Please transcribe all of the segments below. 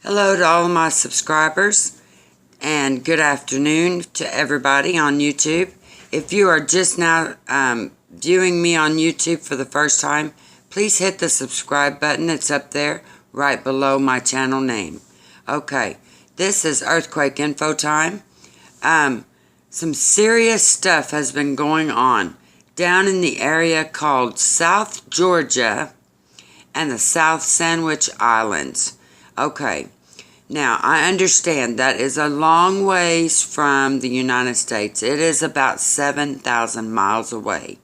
Hello to all of my subscribers, and good afternoon to everybody on YouTube. If you are just now viewing me on YouTube for the first time, please hit the subscribe button. It's up there right below my channel name. Okay, this is Earthquake Info time. Some serious stuff has been going on down in the area called South Georgia and the South Sandwich Islands. Okay, now I understand that is a long ways from the United States. It is about 7,000 miles away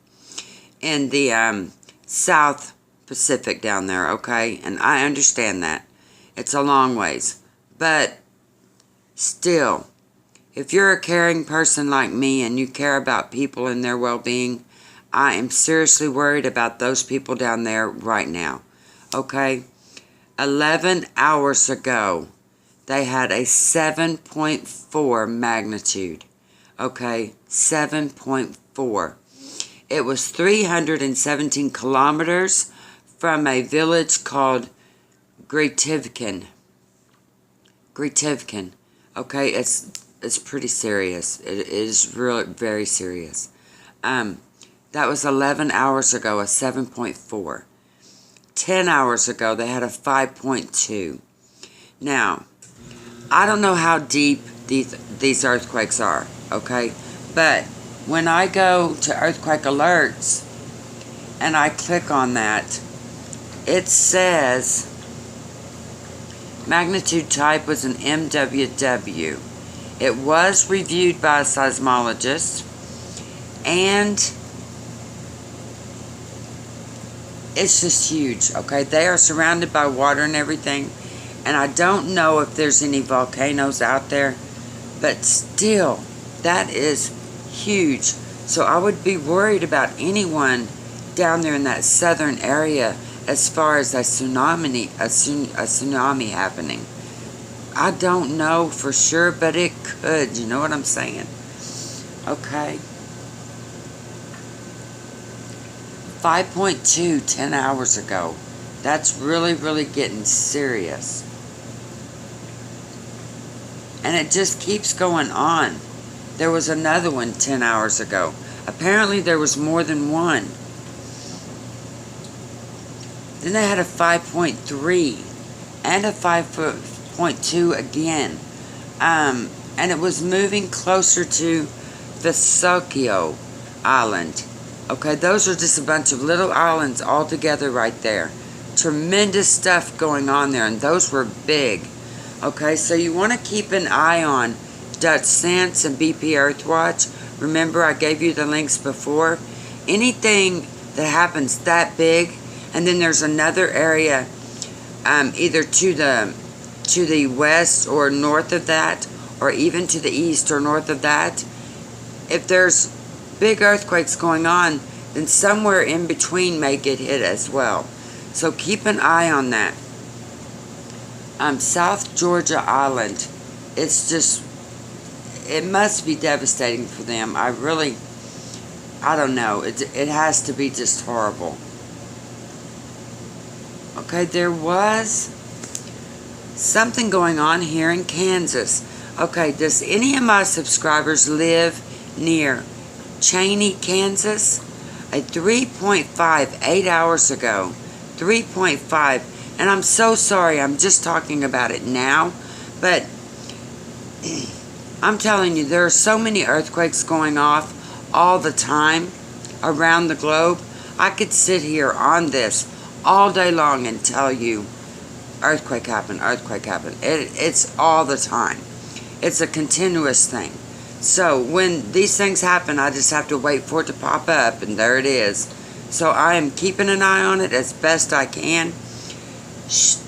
in the South Pacific down there, okay? And I understand that. It's a long ways. But still, if you're a caring person like me and you care about people and their well-being, I am seriously worried about those people down there right now, okay? 11 hours ago, they had a 7.4 magnitude. Okay, 7.4. It was 317 kilometers from a village called Gretivkin. Okay, it's pretty serious. It is really very serious. That was 11 hours ago, a 7.4. 10 hours ago, they had a 5.2. Now, I don't know how deep these earthquakes are, okay? But when I go to earthquake alerts and I click on that, it says magnitude type was an MWW. It was reviewed by a seismologist, and it's just huge, okay? They are surrounded by water and everything, and I don't know if there's any volcanoes out there, but still, that is huge. So I would be worried about anyone down there in that southern area as far as a tsunami happening. I don't know for sure, but it could, you know what I'm saying? Okay. 5.2 10 hours ago. That's really, really getting serious. And it just keeps going on. There was another one 10 hours ago. Apparently there was more than one. Then they had a 5.3 and a 5.2 again. And it was moving closer to Vesocchio Island. Okay, those are just a bunch of little islands all together right there. Tremendous stuff going on there, and those were big. Okay, so you want to keep an eye on Dutch Sense and BP Earthwatch. Remember, I gave you the links before. Anything that happens that big, and then there's another area either to the west or north of that, or even to the east or north of that. If there's big earthquakes going on, then somewhere in between may get hit as well. So keep an eye on that. South Georgia Island, it's just, it must be devastating for them. I don't know. It has to be just horrible. Okay, there was something going on here in Kansas. Okay, does any of my subscribers live near Cheney, Kansas? A 3.5, 8 hours ago. 3.5. And I'm so sorry, I'm just talking about it now. But I'm telling you, there are so many earthquakes going off all the time around the globe. I could sit here on this all day long and tell you, earthquake happened, earthquake happened. It's all the time. It's a continuous thing. So when these things happen, I just have to wait for it to pop up, and there it is. So I am keeping an eye on it as best I can.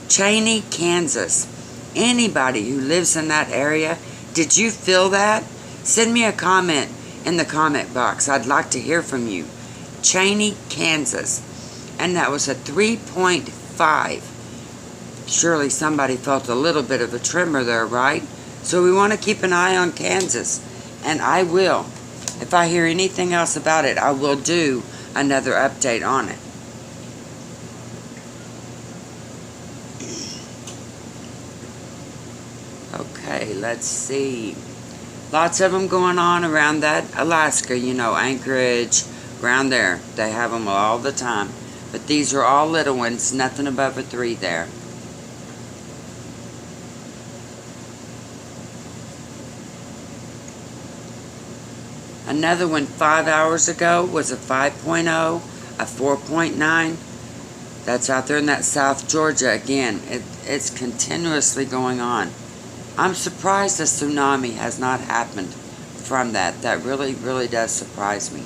Cheney, Kansas. Anybody who lives in that area, did you feel that? Send me a comment in the comment box. I'd like to hear from you. Cheney, Kansas. And that was a 3.5. Surely somebody felt a little bit of a tremor there, right? So we want to keep an eye on Kansas. And I will. If I hear anything else about it, I will do another update on it. Okay, let's see. Lots of them going on around that Alaska, you know, Anchorage, around there. They have them all the time. But these are all little ones, nothing above a 3 there. Another one 5 hours ago was a 5.0, a 4.9. That's out there in that South Georgia again. It's continuously going on. I'm surprised a tsunami has not happened from that. That really, really does surprise me.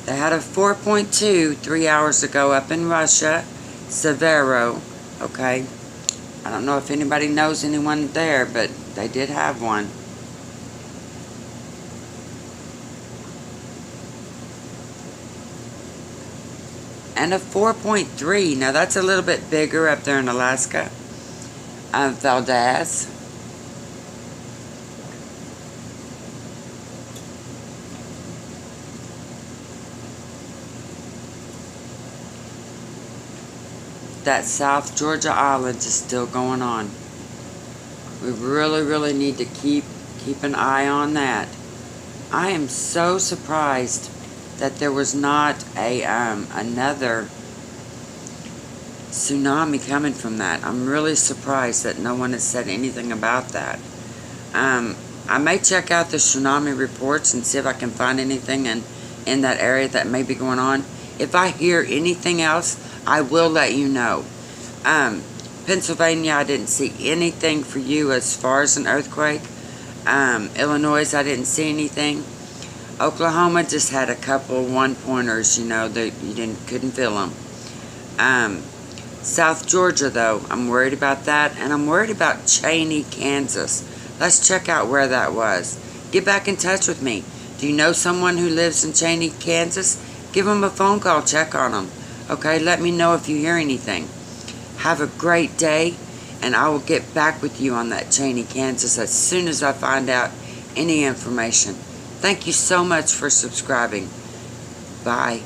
They had a 4.2 3 hours ago up in Russia, Severo, okay? I don't know if anybody knows anyone there, but they did have one. And a 4.3, now that's a little bit bigger up there in Alaska, Valdez. That South Georgia island is still going on. We really, really need to keep an eye on that. I am so surprised that there was not a another tsunami coming from that. I'm really surprised that no one has said anything about that. I may check out the tsunami reports and see if I can find anything in that area that may be going on. If I hear anything else, I will let you know. Pennsylvania, I didn't see anything for you as far as an earthquake. Illinois, I didn't see anything. Oklahoma just had a couple one-pointers, you know, that you couldn't feel them. South Georgia, though, I'm worried about that, and I'm worried about Cheney, Kansas. Let's check out where that was. Get back in touch with me. Do you know someone who lives in Cheney, Kansas? Give them a phone call, check on them. Okay, let me know if you hear anything. Have a great day, and I will get back with you on that Cheney, Kansas as soon as I find out any information. Thank you so much for subscribing. Bye.